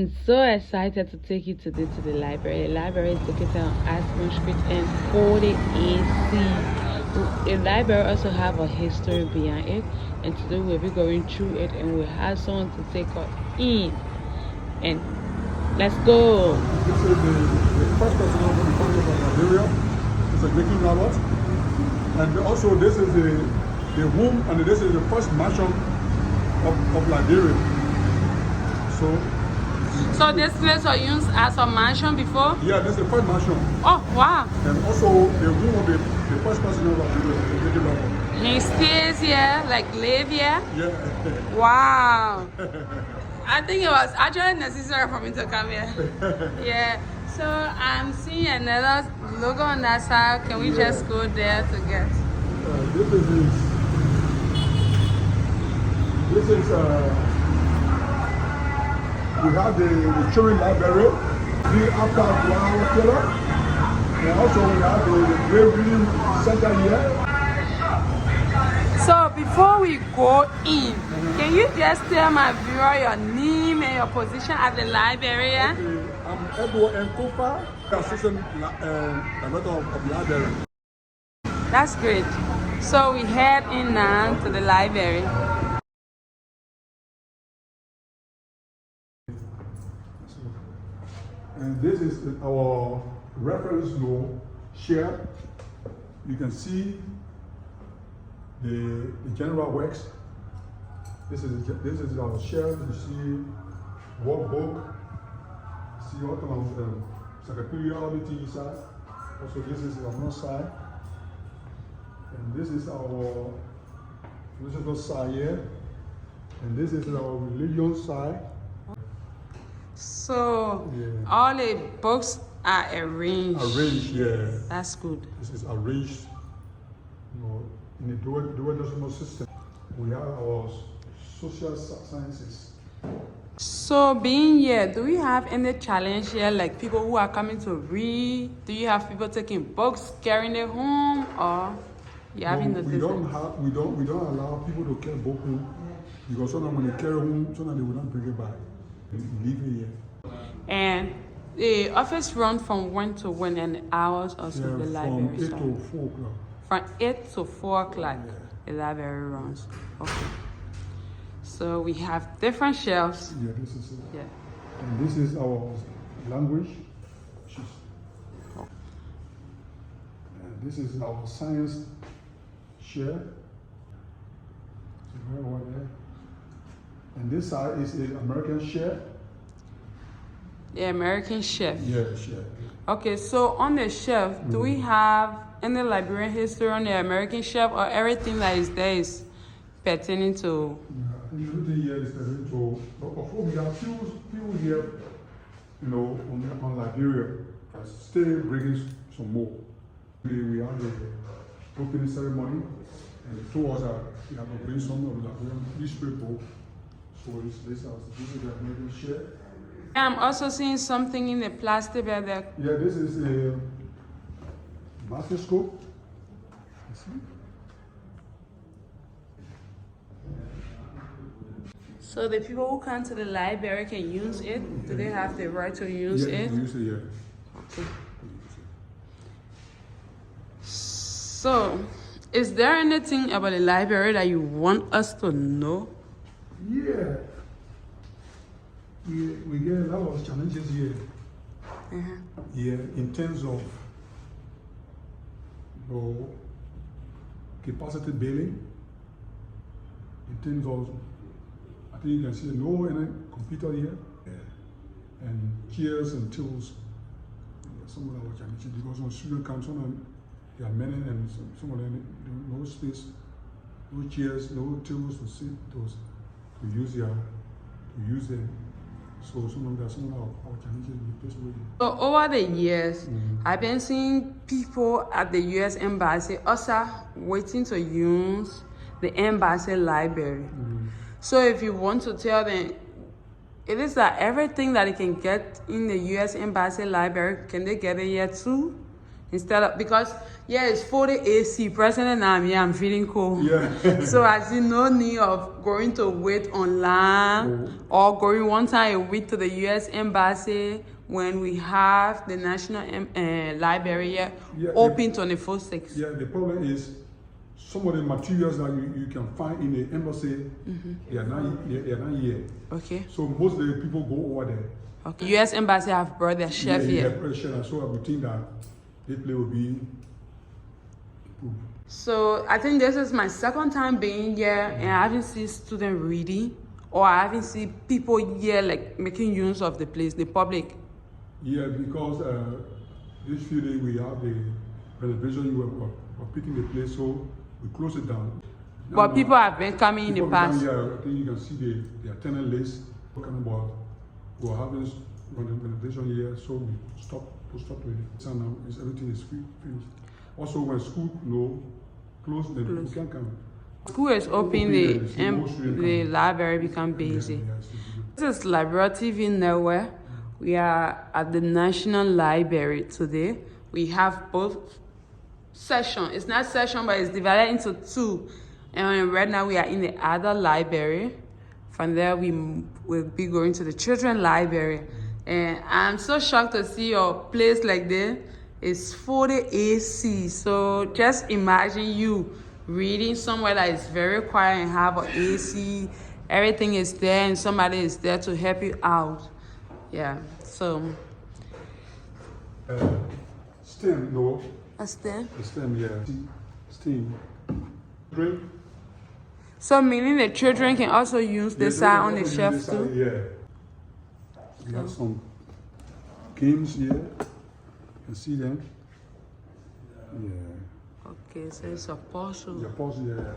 I'm so excited to take you today to the library. The library is located on Aspen Street and 40AC. The library also have a history behind it, and today we'll be going through it and we'll have someone to take us in. And let's go. This is the first president of the country of Liberia. It's a Executive Mansion. And also this is the home, and this is the first mansion of Liberia. So this place was used as a mansion before? Yeah, this is the first mansion. Oh, wow. And also the home of the first president of Liberia. He stays here, like live here? Yeah. Wow. I think it was actually necessary for me to come here. Yeah. So I'm seeing another logo on that side. Can we just go there to get? This is we have the children library, after our killer, and also we have the Great Reading Center here. So before we go in, can you just tell my viewer your name and your position at the library? Okay, I'm Edward N. Kofa, Assistant Director of Library. That's great. So we head in now to the library. And this is our reference law share. You can see the general works. This is our share. You see workbook. See all kind of encyclopedia, everything inside. Also, this is our north side, and this is our religious side here, and this is our religion side. So all the books are arranged. Arranged, yeah. That's good. This is arranged, in the dual decimal system. We have our social sciences. So being here, do we have any challenge here, like people who are coming to read? Do you have people taking books, carrying them home, or you haven't noticed? We don't allow people to carry book home, because sometimes when they carry home, sometimes they will not bring it back. Leave it here. And the office runs from when to when, and hours also the library from 8 to 4 o'clock. From 8 to 4 o'clock, the library runs. Okay. So we have different shelves. Yeah, this is it. Yeah. And this is our language. And this is our science share. Over there. And this side is the American share. The American chef. Yeah, share. Okay, so on the shelf, do we have any librarian history on the American shelf, or everything that is there is pertaining to? I think everything here is pertaining to. Of course, we have few here, on Liberia. Still bringing some more. We have the opening ceremony, and towards that, we have to bring some of the Liberian newspaper. So this is the American share. I'm also seeing something in the plastic bag there. Yeah, this is a microscope. So the people who come to the library can use it? Do they have the right to use it? Yeah, use it, yeah. Okay. So, is there anything about the library that you want us to know? Yeah. We get a lot of challenges here. Yeah, in terms of capacity building, in terms of, I think you can see no any computer here, and chairs and tools. Some of our challenges, because when students come, some of them, they are many, and some of them, no space, no chairs, no tools to sit, to use them. So some of our challenges in this way. So over the years, I've been seeing people at the U.S. Embassy also waiting to use the embassy library. So if you want to tell them, it is that everything that they can get in the U.S. Embassy library, can they get it here too? Instead of, because yeah, it's 40 AC. President, I'm feeling cold. Yeah. So I see no need of going to wait online or going one time a week to the U.S. Embassy when we have the National Library here open 24/6. Yeah, the problem is some of the materials that you can find in the embassy, they are not here. Okay. So most of the people go over there. Okay. U.S. Embassy have brought their chef here. Yeah, so I would think that this place will be improved. So I think this is my second time being here, and I haven't seen students reading, or I haven't seen people here like making use of the place, the public. Yeah, because this few days we have the renovation, we were picking the place, so we close it down. But people have been coming in the past. Yeah, I think you can see the attendant list talking about we're having renovation here, so we stop with it. So now everything is finished. Also, when school close, then people can come. School is open, the library become busy. This is Liberia TV Network. We are at the National Library today. We have both sessions. It's not session, but it's divided into two. And right now we are in the adult library. From there, we will be going to the children's library. And I'm so shocked to see a place like this. It's 40 AC. So just imagine you reading somewhere that is very quiet and have an AC. Everything is there and somebody is there to help you out. Yeah, so. STEM, no. A STEM? STEM, yeah. STEM. Drink. So meaning the children can also use the side on the shelf too? Yeah. We have some games here. You can see them. Yeah. Okay, so it's a puzzle. Yeah, puzzle, yeah.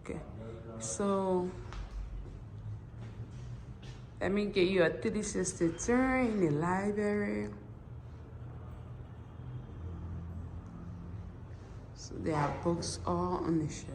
Okay, so let me get you a 360 tour in the library. So there are books all on the shelf.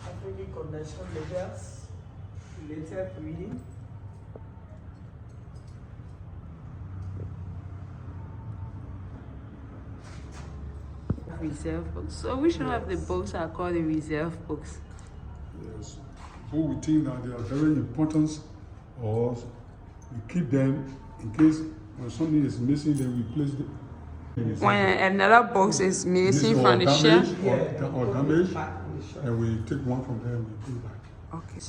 African conventional leaders, related reading. Reserve books. So which one of the books are called the reserve books? Yes. So we think that they are very important, or we keep them in case when something is missing, then we place it. When another box is missing from the shelf? Or damaged, and we take one from there and we put it back. Okay.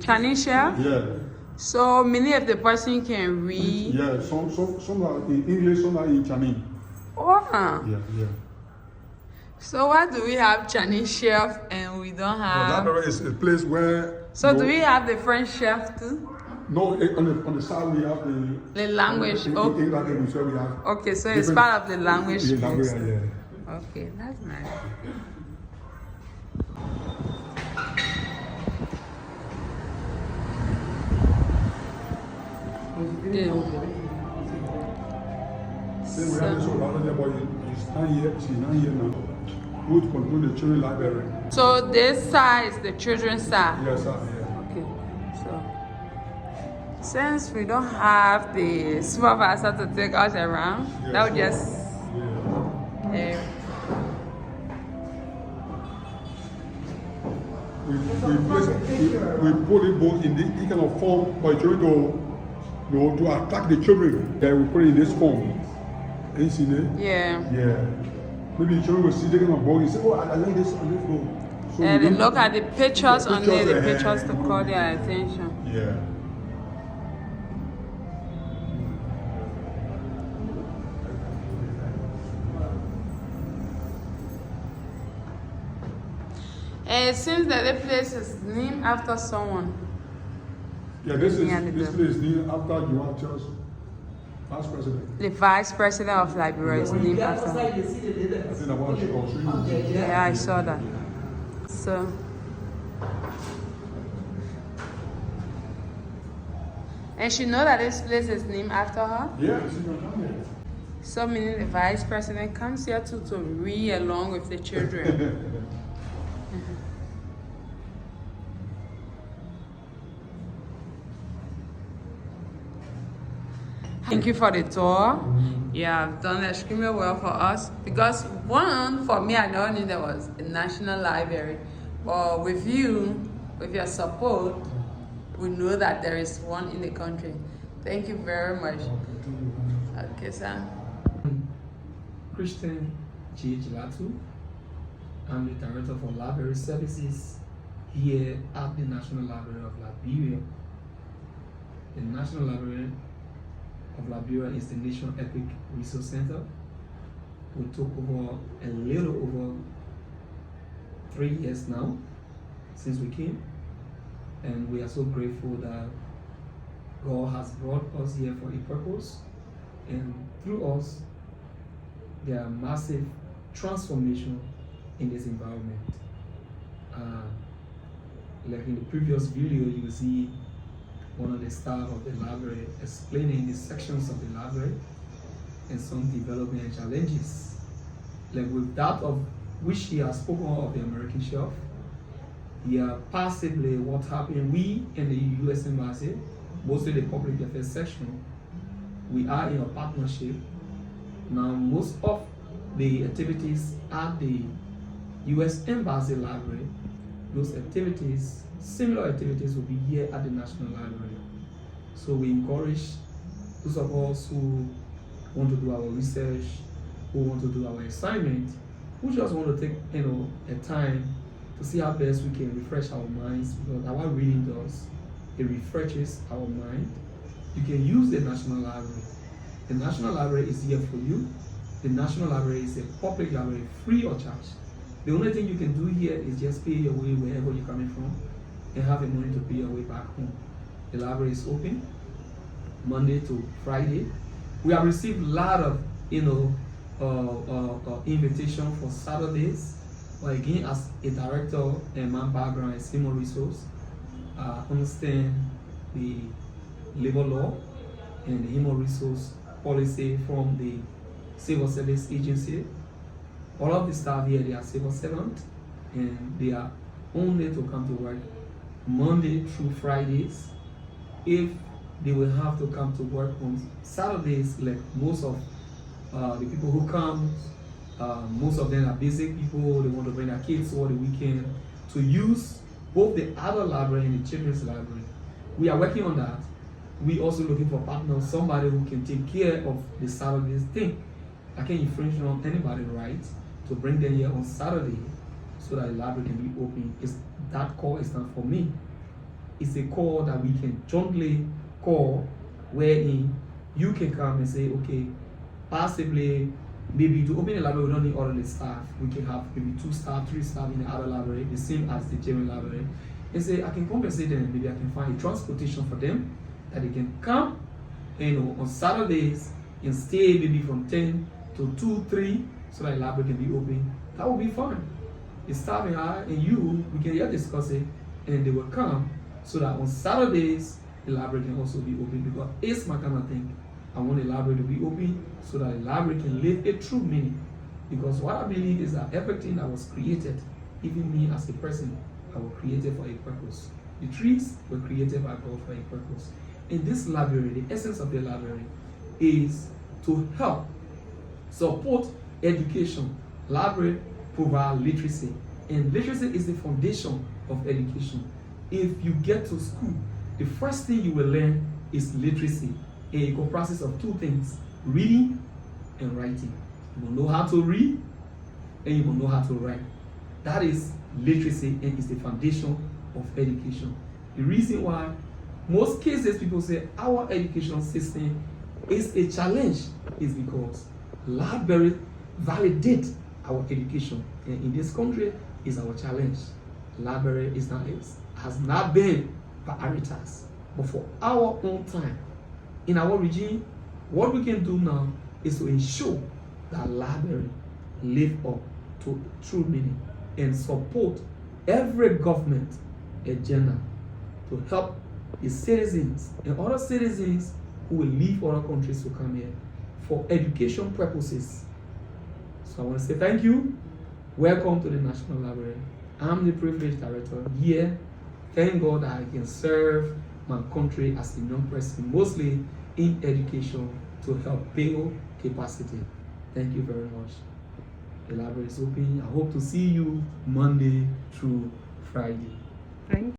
Chinese shelf? Yeah. So many of the person can read. Yeah, some are in English, some are in Chinese. Oh. Yeah. So why do we have Chinese shelf and we don't have? The library is a place where. So do we have the French shelf too? No, on the side we have the language. Okay. In language, so we have. Okay, so it's part of the language. Yeah, yeah. Okay, that's nice. Then we have this old library, but she's not here now. Who to control the children's library? So this side is the children's side? Yes, sir. Yeah. Okay, so since we don't have the supervisor to take us around, Yes, that would just we put it both in this kind of form for children to attack the children. Yeah, we put it in this form. Have you seen it? Yeah. Yeah. Maybe the children will see the kind of ball and say, oh, I like this on this ball. So and they look at the pictures on there, the pictures to call their attention. Yeah. And it seems that the place is named after someone. Yeah, this place is named after Joachim's vice president. The vice president of Liberia is named after. I think I want to show you. Yeah, I saw that. So And she know that this place is named after her? Yeah, she's gonna come here. So meaning the vice president comes here to read along with the children. Thank you for the tour. You have done extremely well for us because one, for me, I never knew there was a national library. But with you, with your support, we know that there is one in the country. Thank you very much. Okay, sir. Christian G. Gilatu. I'm the Director for Library Services here at the National Library of Liberia. The National Library of Liberia is the National Epic Resource Center. We took over a little over 3 years now since we came, and we are so grateful that God has brought us here for a purpose, and through us there are massive transformation in this environment. Like in the previous video, you will see one of the staff of the library explaining the sections of the library and some development challenges. Like with that of which he has spoken of the American shelf, yeah, possibly what happened, we in the U.S. Embassy, mostly the public affairs section, we are in a partnership. Now most of the activities at the U.S. Embassy Library, those activities, similar activities will be here at the National Library. So we encourage those of us who want to do our research, who want to do our assignment, who just want to take a time to see how best we can refresh our minds, because our reading does, it refreshes our mind. You can use the National Library. The National Library is here for you. The National Library is a public library, free of charge. The only thing you can do here is just pay your way wherever you're coming from and have the money to pay your way back home. The library is open Monday to Friday. We have received a lot of invitation for Saturdays. But again, as a director and my background is human resource, I understand the labor law and the human resource policy from the civil service agency. All of the staff here, they are civil servants, and they are only to come to work Monday through Fridays. If they will have to come to work on Saturdays, like most of the people who come, most of them are basic people, they want to bring their kids over the weekend to use both the adult library and the children's library. We are working on that. We also looking for partners, somebody who can take care of the Saturdays thing. I can't infringe on anybody's right to bring them here on Saturday so that the library can be open. That call is not for me. It's a call that we can jointly call, wherein you can come and say, okay, possibly maybe to open a library we don't need all of the staff. We can have maybe 2 staff, 3 staff in the other library, the same as the general library. And say I can compensate them, maybe I can find a transportation for them that they can come on Saturdays and stay maybe from 10 to 2, 3 so that the library can be open. That will be fun. The staff and I and you, we can here discuss it, and they will come so that on Saturdays the library can also be open, because it's my kind of thing. I want the library to be open so that the library can live a true meaning. Because what I believe is that everything that was created, even me as a person, I was created for a purpose. The trees were created by God for a purpose. In this library, the essence of the library is to help support education. Library provide literacy, and literacy is the foundation of education. If you get to school, the first thing you will learn is literacy. And it comprises of 2 things: reading and writing. You will know how to read and you will know how to write. That is literacy, and is the foundation of education. The reason why most cases people say our education system is a challenge is because library validate our education, and in this country is our challenge. Library has not been prioritized, but for our own time in our regime, what we can do now is to ensure that library live up to true meaning and support every government agenda to help the citizens and other citizens who will leave other countries to come here for education purposes. So I want to say thank you. Welcome to the National Library. I'm the privileged director here. Thank God that I can serve my country as a young person, mostly in education, to help build capacity. Thank you very much. The library is open. I hope to see you Monday through Friday. Thank you.